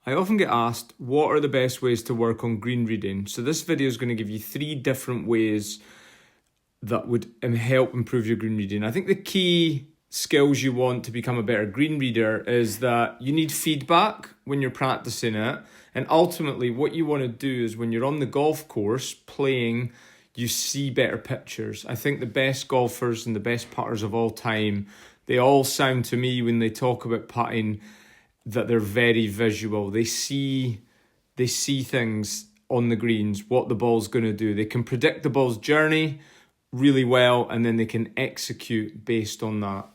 I often get asked, what are the best ways to work on green reading? So this video is going to give you 3 different ways that would help improve your green reading. I think the key skills you want to become a better green reader is that you need feedback when you're practicing it. And ultimately what you want to do is when you're on the golf course playing, you see better pictures. I think the best golfers and the best putters of all time, they all sound to me when they talk about putting that they're very visual. They see things on the greens, what the ball's going to do. They can predict the ball's journey really well, and then they can execute based on that.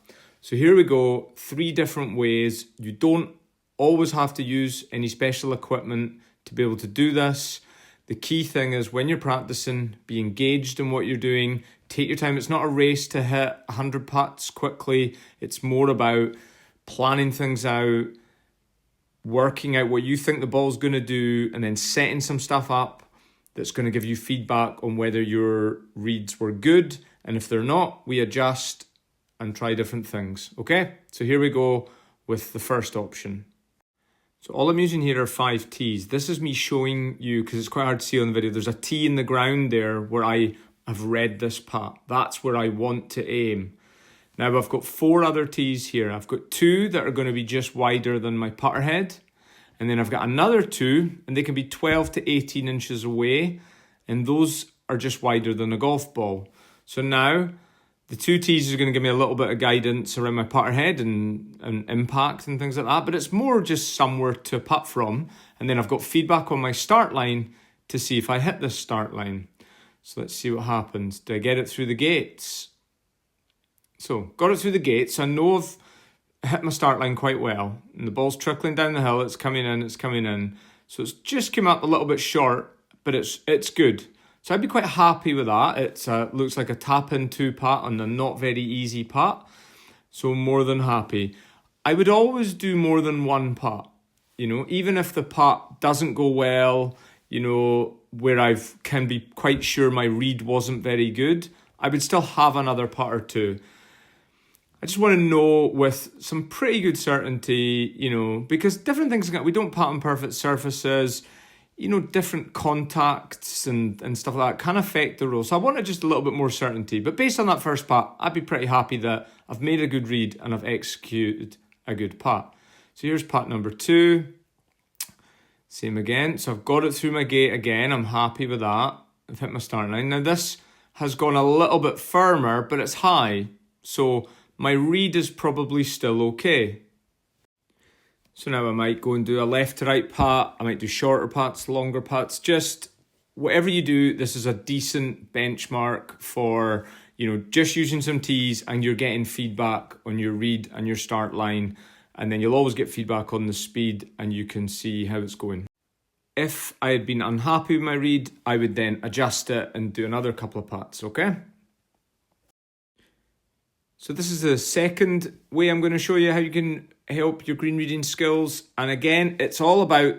So here we go, 3 different ways. You don't always have to use any special equipment to be able to do this. The key thing is when you're practicing, be engaged in what you're doing. Take your time. It's not a race to hit 100 putts quickly. It's more about planning things out, working out what you think the ball's going to do, and then setting some stuff up that's going to give you feedback on whether your reads were good. And if they're not, we adjust and try different things. Okay, so here we go with the first option. So all I'm using here are 5 tees. This is me showing you, because it's quite hard to see on the video, there's a tee in the ground there where I have read this putt. That's where I want to aim. Now I've got 4 other tees here. I've got 2 that are going to be just wider than my putter head. And then I've got another 2, and they can be 12 to 18 inches away. And those are just wider than a golf ball. So now the 2 tees are going to give me a little bit of guidance around my putter head and impact and things like that. But it's more just somewhere to putt from. And then I've got feedback on my start line to see if I hit this start line. So let's see what happens. Do I get it through the gates? So, got it through the gates. I know I've hit my start line quite well. And the ball's trickling down the hill. It's coming in. So it's just come up a little bit short, but it's good. So I'd be quite happy with that. It looks like a tap-in 2 putt on a not very easy putt. So more than happy. I would always do more than 1 putt. You know, even if the putt doesn't go well, you know, where I can be quite sure my read wasn't very good, I would still have another putt or 2. I just want to know with some pretty good certainty, you know, because different things, we don't putt on perfect surfaces, you know, different contacts and stuff like that can affect the roll. So I wanted just a little bit more certainty. But based on that first putt, I'd be pretty happy that I've made a good read and I've executed a good putt. So here's putt number 2. Same again. So I've got it through my gate again. I'm happy with that. I've hit my start line. Now this has gone a little bit firmer, but it's high. So my read is probably still okay. So now I might go and do a left to right putt. I might do shorter putts, longer putts. Just whatever you do, this is a decent benchmark for, you know, just using some tees and you're getting feedback on your read and your start line. And then you'll always get feedback on the speed and you can see how it's going. If I had been unhappy with my read, I would then adjust it and do another couple of putts, okay? So this is the second way I'm going to show you how you can help your green reading skills. And again, it's all about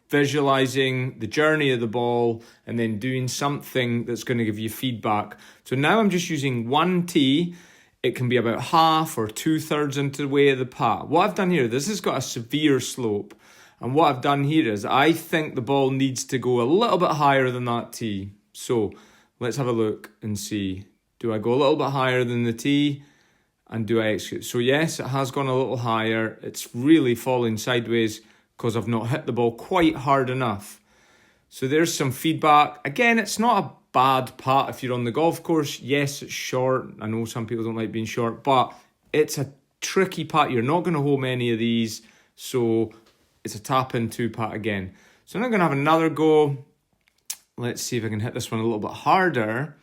visualizing the journey of the ball and then doing something that's going to give you feedback. So now I'm just using 1 tee. It can be about half or 2/3 into the way of the putt. What I've done here, this has got a severe slope. And what I've done here is I think the ball needs to go a little bit higher than that tee. So let's have a look and see. Do I go a little bit higher than the tee? And do I execute? So yes, it has gone a little higher. It's really falling sideways because I've not hit the ball quite hard enough. So there's some feedback. Again, it's not a bad putt if you're on the golf course. Yes, it's short. I know some people don't like being short, but it's a tricky putt. You're not going to hold many of these. So it's a tap-in 2 putt again. So I'm going to have another go. Let's see if I can hit this one a little bit harder.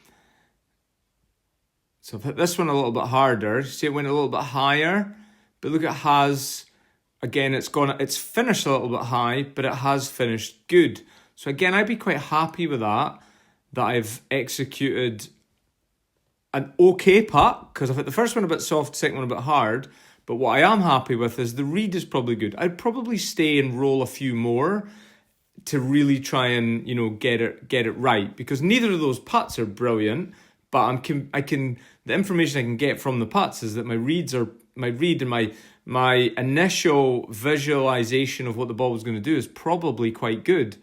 So I've hit this one a little bit harder. See, it went a little bit higher, but look, it has, again, it's finished a little bit high, but it has finished good. So again, I'd be quite happy with that I've executed an okay putt, because I've hit the first one a bit soft, second one a bit hard. But what I am happy with is the read is probably good. I'd probably stay and roll a few more to really try and, you know, get it right, because neither of those putts are brilliant. But the information I can get from the putts is that my read and my my initial visualization of what the ball was going to do is probably quite good.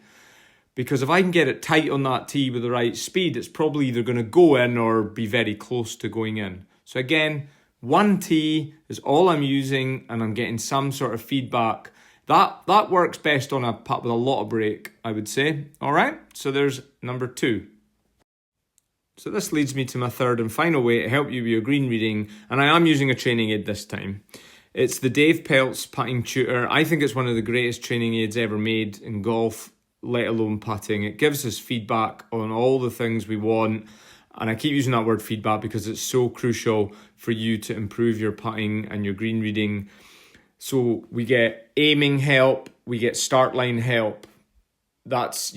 Because if I can get it tight on that tee with the right speed, it's probably either going to go in or be very close to going in. So again, one tee is all I'm using and I'm getting some sort of feedback. That works best on a putt with a lot of break, I would say. All right, so there's number 2. So this leads me to my third and final way to help you with your green reading, and I am using a training aid this time. It's the Dave Peltz Putting Tutor. I think it's one of the greatest training aids ever made in golf, let alone putting. It gives us feedback on all the things we want. And I keep using that word feedback because it's so crucial for you to improve your putting and your green reading. So we get aiming help, we get start line help. That's,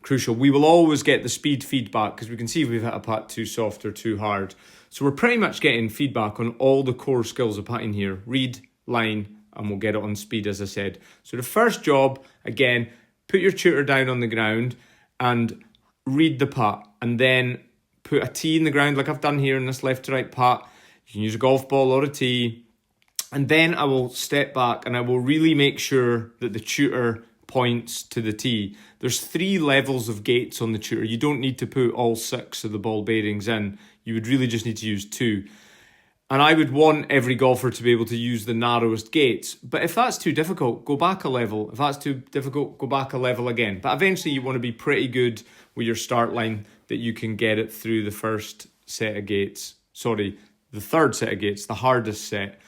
crucial. We will always get the speed feedback because we can see if we've hit a putt too soft or too hard. So we're pretty much getting feedback on all the core skills of putting here. Read, line, and we'll get it on speed, as I said. So the first job, again, put your tutor down on the ground and read the putt, and then put a tee in the ground like I've done here in this left to right putt. You can use a golf ball or a tee. And then I will step back and I will really make sure that the tutor points to the tee. There's 3 levels of gates on the tutor. You don't need to put all 6 of the ball bearings in. You would really just need to use 2. And I would want every golfer to be able to use the narrowest gates. But if that's too difficult, go back a level. If that's too difficult, go back a level again. But eventually you want to be pretty good with your start line that you can get it through the first set of gates. Sorry, the third set of gates, the hardest set.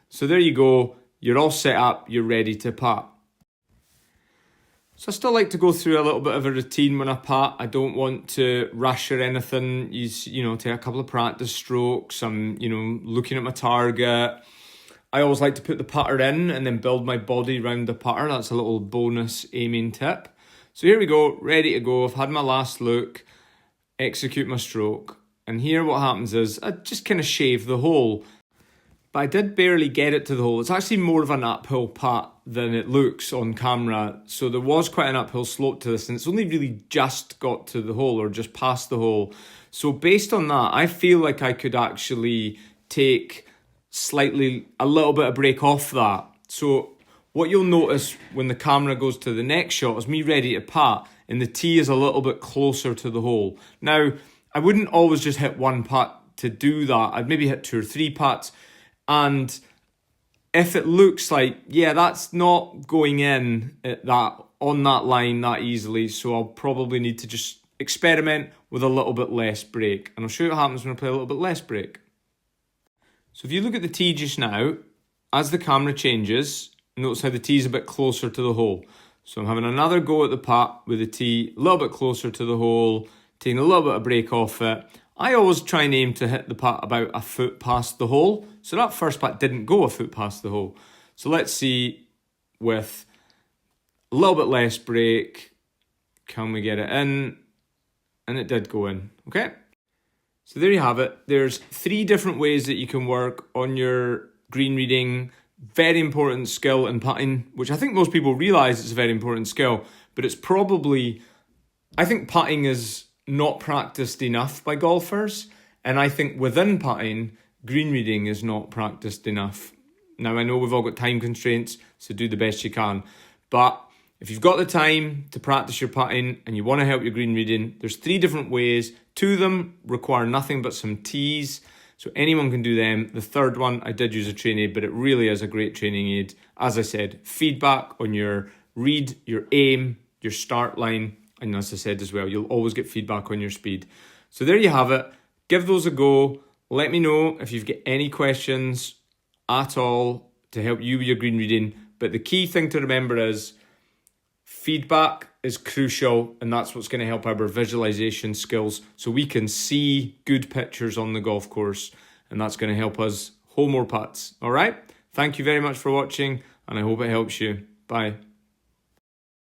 So there you go. You're all set up. You're ready to putt. So I still like to go through a little bit of a routine when I putt. I don't want to rush or anything. Take a couple of practice strokes. I'm, looking at my target. I always like to put the putter in and then build my body around the putter. That's a little bonus aiming tip. So here we go, ready to go. I've had my last look, execute my stroke. And here what happens is I just kind of shave the hole. But I did barely get it to the hole. It's actually more of an uphill putt than it looks on camera. So there was quite an uphill slope to this, and it's only really just got to the hole or just past the hole. So based on that, I feel like I could actually take a little bit of break off that. So what you'll notice when the camera goes to the next shot is me ready to putt, and the tee is a little bit closer to the hole. Now, I wouldn't always just hit one putt to do that. I'd maybe hit 2 or 3 putts. And if it looks like, that's not going in on that line that easily, so I'll probably need to just experiment with a little bit less break. And I'll show you what happens when I play a little bit less break. So if you look at the tee just now, as the camera changes, notice how the tee's a bit closer to the hole. So I'm having another go at the putt with the tee a little bit closer to the hole, taking a little bit of break off it. I always try and aim to hit the putt about a foot past the hole. So that first putt didn't go a foot past the hole. So let's see, with a little bit less break, can we get it in? And it did go in, okay? So there you have it. There's 3 different ways that you can work on your green reading. Very important skill in putting, which I think most people realise it's a very important skill, but it's probably, I think putting is not practiced enough by golfers, and I think within putting, green reading is not practiced enough. Now I know we've all got time constraints, so do the best you can, but if you've got the time to practice your putting and you want to help your green reading, there's 3 different ways. 2 of them require nothing but some tees, so anyone can do them. The third one, I did use a training aid, but it really is a great training aid. As I said, feedback on your read, your aim, your start line, and as I said as well, you'll always get feedback on your speed. So there you have it. Give those a go. Let me know if you've got any questions at all to help you with your green reading. But the key thing to remember is feedback is crucial, and that's what's going to help our visualization skills so we can see good pictures on the golf course, and that's going to help us hole more putts. All right? Thank you very much for watching, and I hope it helps you. Bye.